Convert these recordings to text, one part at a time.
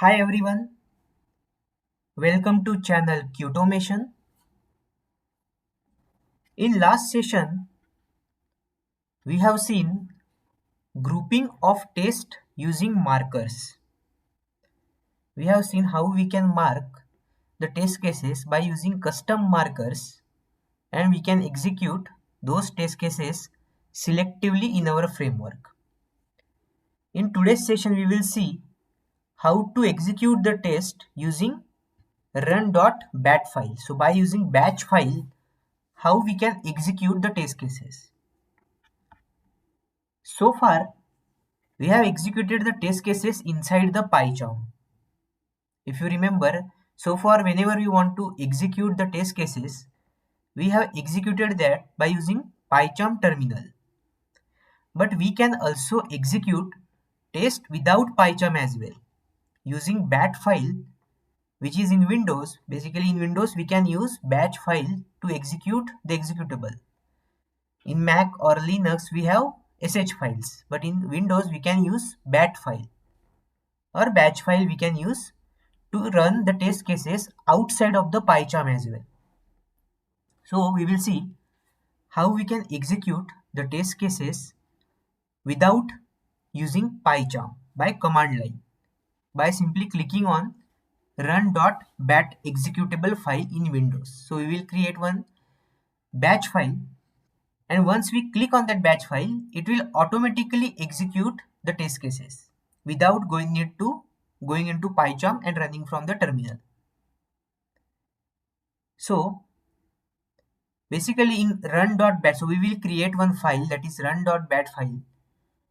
Hi everyone, welcome to channel Qtomation. In last session, we have seen grouping of test using markers. We have seen how we can mark the test cases by using custom markers and we can execute those test cases selectively in our framework. In today's session, we will see how to execute the test using run.bat file. So by using batch file, how we can execute the test cases. So far, we have executed the test cases inside the PyCharm. If you remember, so far whenever we want to execute the test cases, we have executed that by using PyCharm terminal. But we can also execute test without PyCharm as well, using bat file, which is in Windows. Basically in Windows we can use batch file to execute the executable. In Mac or Linux we have sh files, but in Windows we can use bat file or batch file we can use to run the test cases outside of the PyCharm as well. So we will see how we can execute the test cases without using PyCharm by command line by simply clicking on run.bat executable file in Windows. So we will create one batch file, and once we click on that batch file, it will automatically execute the test cases without going into PyCharm and running from the terminal. So basically in run.bat, so we will create one file, that is run.bat file,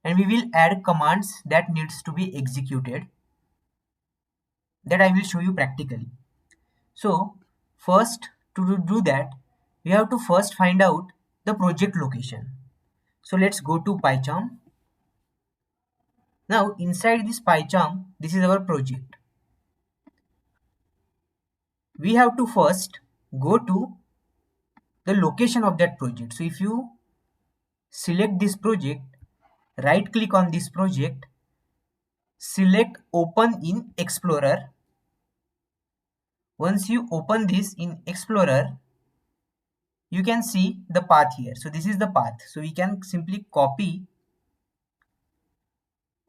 and we will add commands that needs to be executed, that I will show you practically. So first, to do that, we have to first find out the project location. So let's go to PyCharm. Now inside this PyCharm, this is our project. We have to first go to the location of that project. So if you select this project, right click on this project, select open in Explorer. Once you open this in Explorer, you can see the path here. So this is the path. So we can simply copy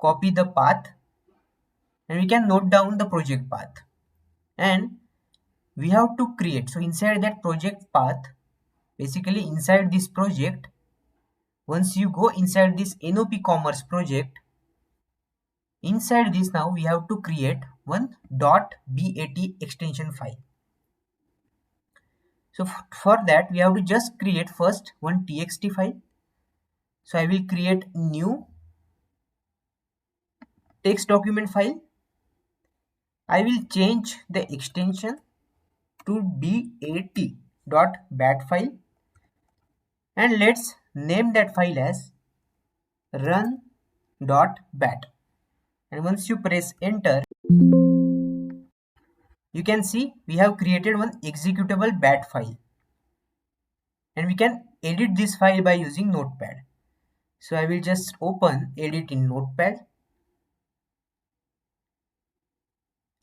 the path, and we can note down the project path, and we have to create. So inside that project path, basically inside this project, once you go inside this NOP Commerce project, inside this now we have to create one .bat extension file. So for that we have to just create first one txt file. So I will create new text document file. I will change the extension to bat file, and let's name that file as run.bat. And once you press enter, you can see we have created one executable bat file, and we can edit this file by using Notepad. So I will just open edit in Notepad.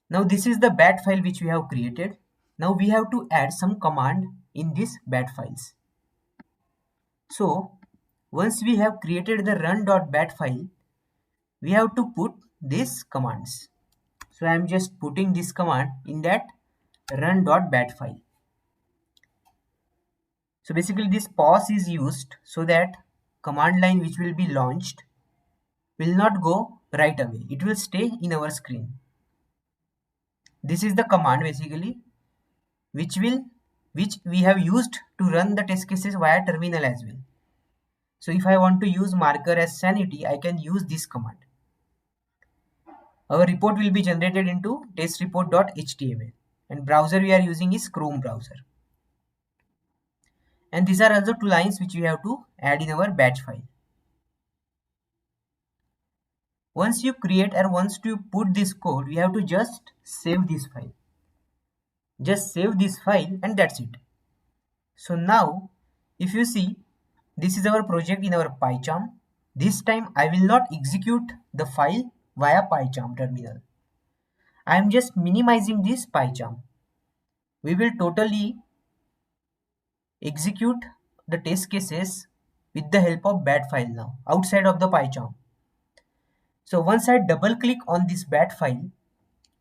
Now this is the bat file which we have created. Now we have to add some command in this bat files. So once we have created the run.bat file, we have to put these commands. So I am just putting this command in that run.bat file. So basically this pause is used so that command line which will be launched will not go right away. It will stay in our screen. This is the command basically which we have used to run the test cases via terminal as well. So if I want to use marker as sanity, I can use this command. Our report will be generated into testreport.html, and browser we are using is Chrome browser. And these are also two lines which we have to add in our batch file. Once you create or once you put this code, we have to just save this file. Just save this file and that's it. So now if you see, this is our project in our PyCharm. This time I will not execute the file via PyCharm terminal. I am just minimizing this PyCharm. We will totally execute the test cases with the help of bat file now outside of the PyCharm. So once I double click on this bat file,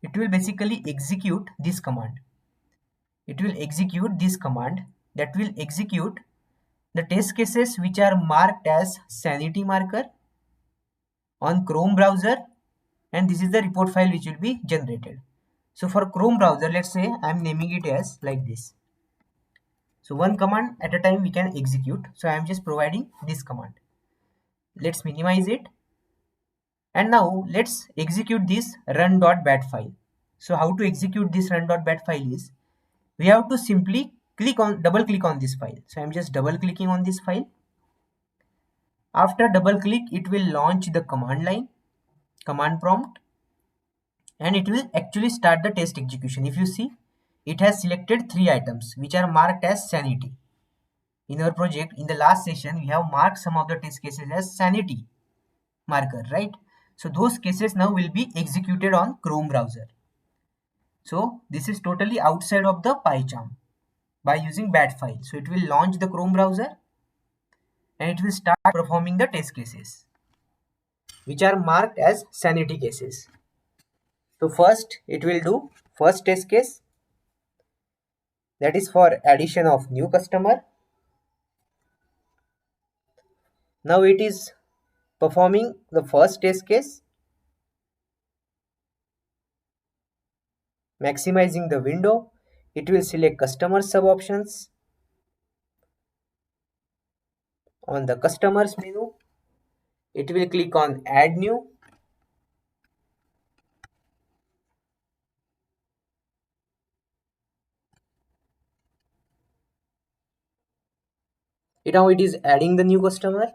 it will basically execute this command. It will execute this command that will execute the test cases which are marked as sanity marker on Chrome browser, and this is the report file which will be generated. So for Chrome browser, let's say I'm naming it as like this. So one command at a time we can execute. So I'm just providing this command. Let's minimize it. And now let's execute this run.bat file. So how to execute this run.bat file is, we have to simply double click on this file. So I'm just double clicking on this file. After double click, it will launch the command line, command prompt, and it will actually start the test execution. If you see, it has selected 3 items which are marked as sanity. In our project, in the last session, we have marked some of the test cases as sanity marker, right? So those cases now will be executed on Chrome browser. So this is totally outside of the PyCharm by using bat file. So it will launch the Chrome browser and it will start performing the test cases which are marked as sanity cases. So first it will do first test case, that is for addition of new customer. Now it is performing the first test case, maximizing the window. It will select customer sub options. On the customers menu, it will click on add new. Now it is adding the new customer.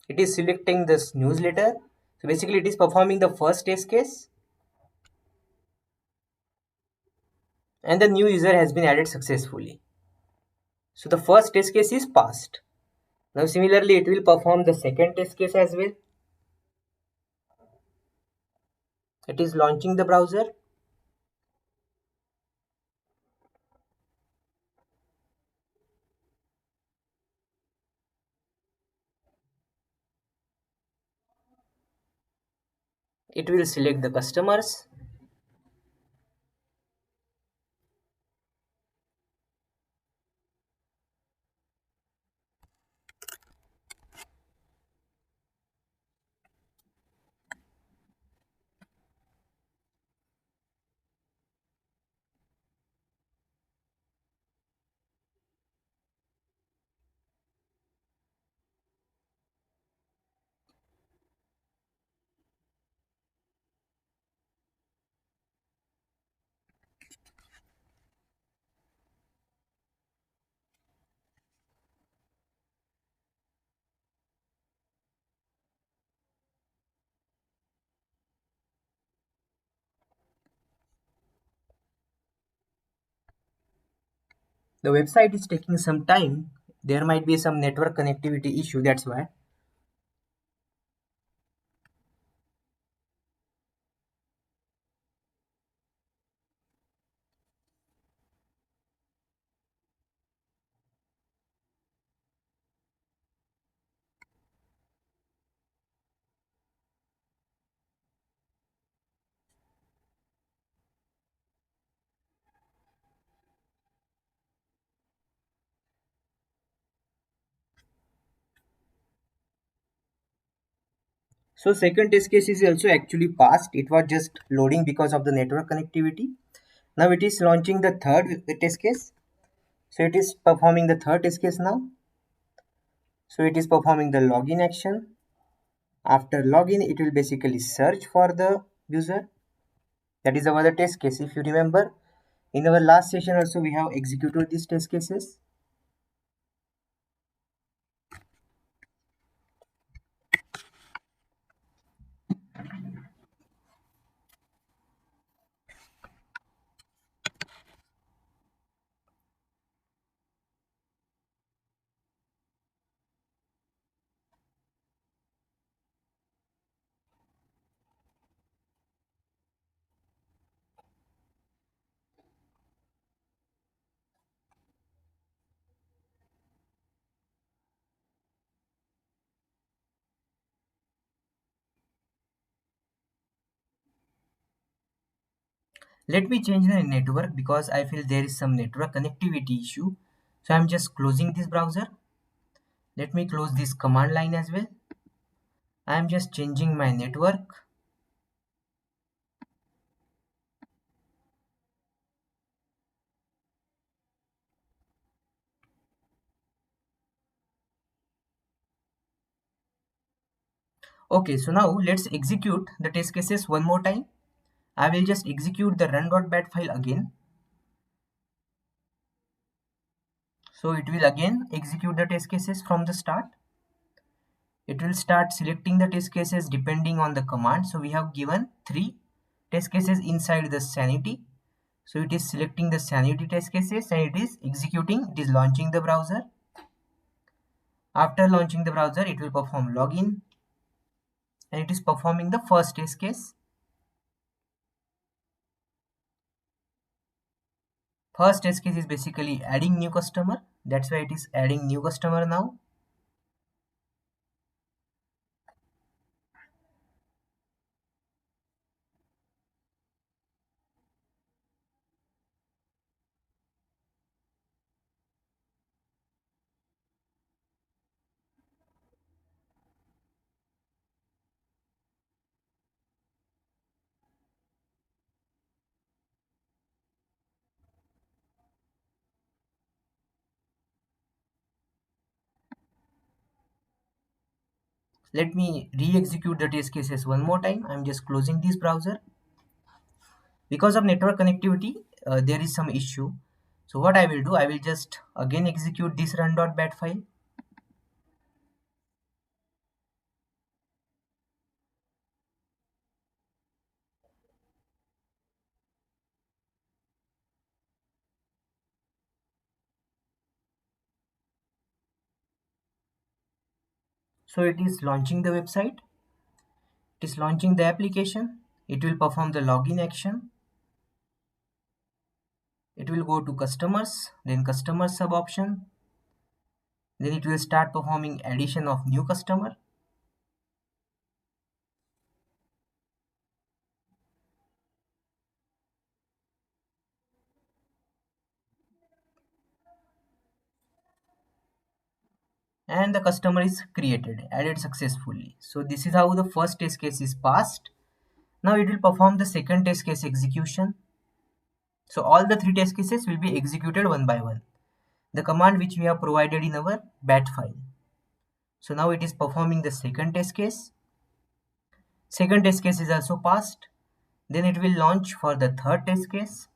It is selecting this newsletter. So basically it is performing the first test case and the new user has been added successfully. So the first test case is passed. Now similarly it will perform the second test case as well. It is launching the browser. It will select the customers. The website is taking some time. There might be some network connectivity issue, that's why. So second test case is also actually passed. It was just loading because of the network connectivity. Now it is launching the third test case. So it is performing the third test case now. So it is performing the login action. After login, it will basically search for the user. That is our test case. If you remember, in our last session also we have executed these test cases. Let me change the network because I feel there is some network connectivity issue. So I'm just closing this browser. Let me close this command line as well. I'm just changing my network. Okay, so now let's execute the test cases one more time. I will just execute the run.bat file again. So it will again execute the test cases from the start. It will start selecting the test cases depending on the command. So we have given 3 test cases inside the sanity. So it is selecting the sanity test cases and it is executing, it is launching the browser. After launching the browser, it will perform login and it is performing the first test case. First test case is basically adding new customer. That's why it is adding new customer now. Let me re-execute the test cases one more time. I'm just closing this browser. Because of network connectivity, there is some issue. So what I will do, I will just again execute this run.bat file. So it is launching the website. It is launching the application. It will perform the login action. It will go to customers, then customer sub option. Then it will start performing addition of new customer. And the customer is created, added successfully. So this is how the first test case is passed. Now it will perform the second test case execution. So all the 3 test cases will be executed one by one. The command which we have provided in our bat file. So now it is performing the second test case. Second test case is also passed. Then it will launch for the third test case.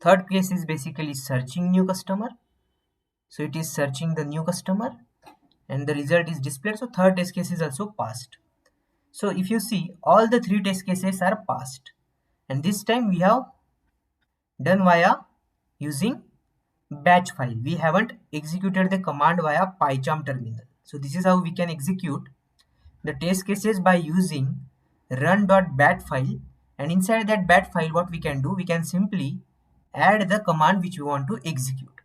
Third case is basically searching new customer. So it is searching the new customer and the result is displayed. So third test case is also passed. So if you see, all the 3 test cases are passed. And this time we have done via using batch file. We haven't executed the command via PyCharm terminal. So this is how we can execute the test cases by using run.bat file, and inside that bat file what we can do, we can simply add the command which we want to execute.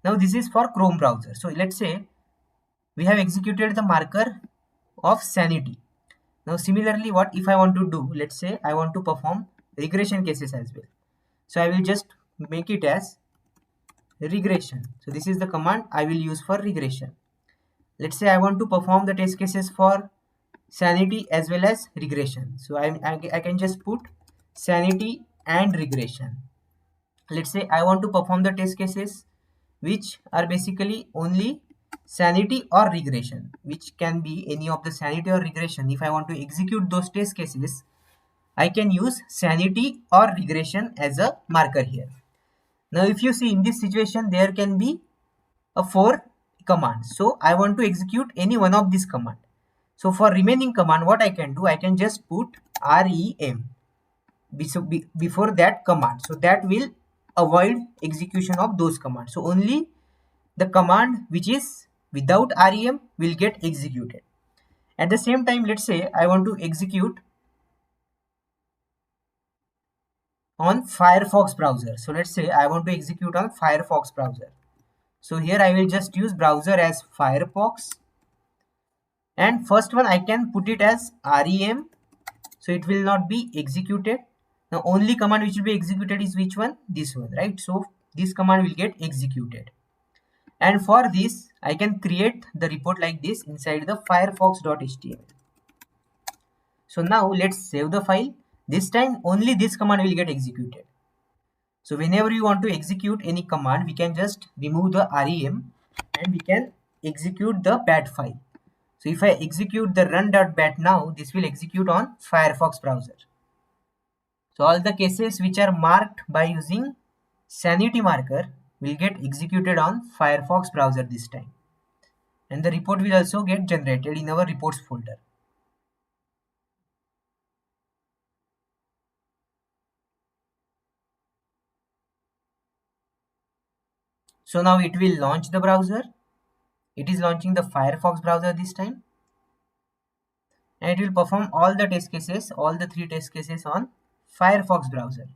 Now this is for Chrome browser. So let's say we have executed the marker of sanity. Now similarly, what if I want to do, let's say I want to perform regression cases as well. So I will just make it as regression. So this is the command I will use for regression. Let's say I want to perform the test cases for sanity as well as regression. So I can just put sanity and regression. Let's say I want to perform the test cases which are basically only sanity or regression, which can be any of the sanity or regression. If I want to execute those test cases, I can use sanity or regression as a marker here. Now if you see in this situation, there can be a 4 commands. So I want to execute any one of these command. So for remaining command, what I can do, I can just put rem before that command. So that will avoid execution of those commands. So only the command which is without rem will get executed. At the same time, let's say I want to execute on Firefox browser. So let's say I want to execute on Firefox browser. So here I will just use browser as Firefox, and first one I can put it as rem, so it will not be executed. Now only command which will be executed is which one? This one, right? So this command will get executed. And for this I can create the report like this inside the firefox.html. So now let's save the file. This time only this command will get executed. So whenever you want to execute any command, we can just remove the rem and we can execute the bat file. So if I execute the run.bat now, this will execute on Firefox browser. So all the cases which are marked by using sanity marker will get executed on Firefox browser this time. And the report will also get generated in our reports folder. So now it will launch the browser. It is launching the Firefox browser this time. And it will perform all the test cases, all the 3 test cases on Firefox browser.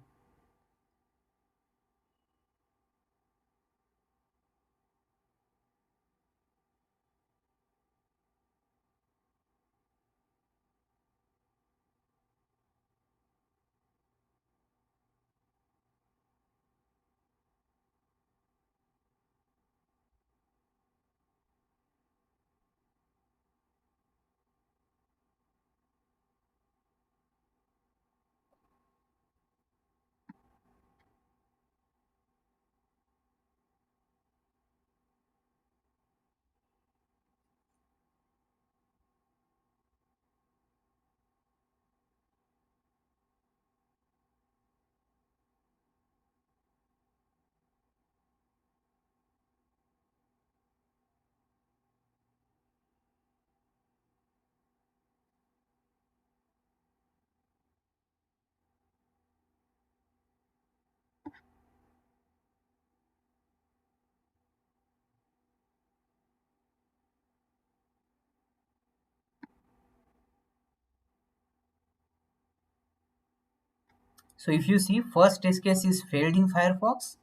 So if you see, first test case is failed in Firefox,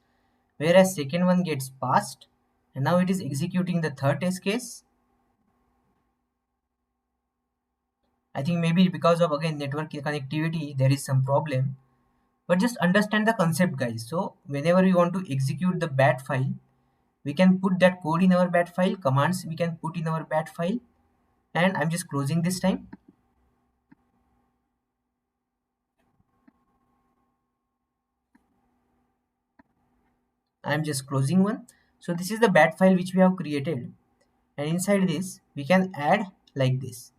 whereas second one gets passed, and now it is executing the third test case. I think maybe because of again network connectivity there is some problem, but just understand the concept, guys. So whenever we want to execute the bat file, we can put that code in our bat file, commands we can put in our bat file, and I'm just closing this time. I'm just closing one. So this is the bat file which we have created, and inside this we can add like this.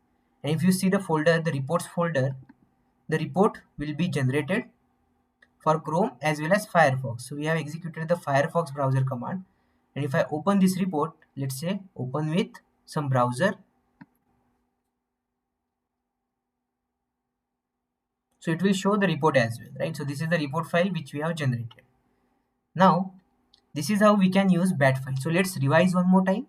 And if you see the folder, the reports folder, the report will be generated for Chrome as well as Firefox. So we have executed the Firefox browser command, and if I open this report, let's say open with some browser, so it will show the report as well, right? So this is the report file which we have generated. Now this is how we can use bat file. So let's revise one more time.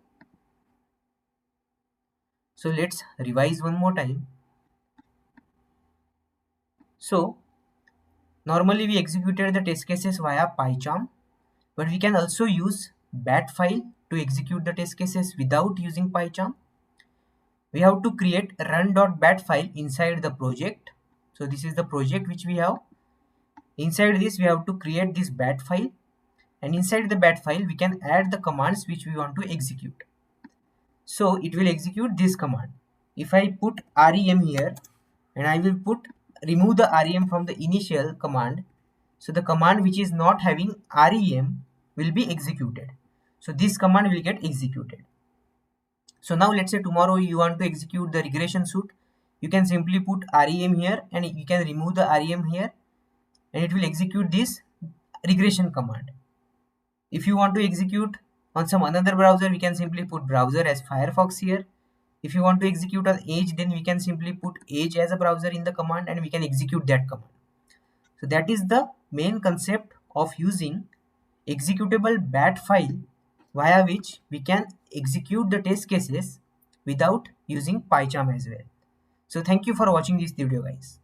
So normally we executed the test cases via PyCharm, but we can also use bat file to execute the test cases without using PyCharm. We have to create a run.bat file inside the project. So this is the project which we have. Inside this we have to create this bat file, and inside the bat file we can add the commands which we want to execute. So it will execute this command. If I put rem here, and I will put remove the rem from the initial command, so the command which is not having rem will be executed. So this command will get executed. So now let's say tomorrow you want to execute the regression suite, you can simply put rem here and you can remove the rem here, and it will execute this regression command. If you want to execute on some another browser, we can simply put browser as Firefox here. If you want to execute on Edge, then we can simply put Edge as a browser in the command and we can execute that command. So that is the main concept of using executable bat file via which we can execute the test cases without using PyCharm as well. So thank you for watching this video, guys.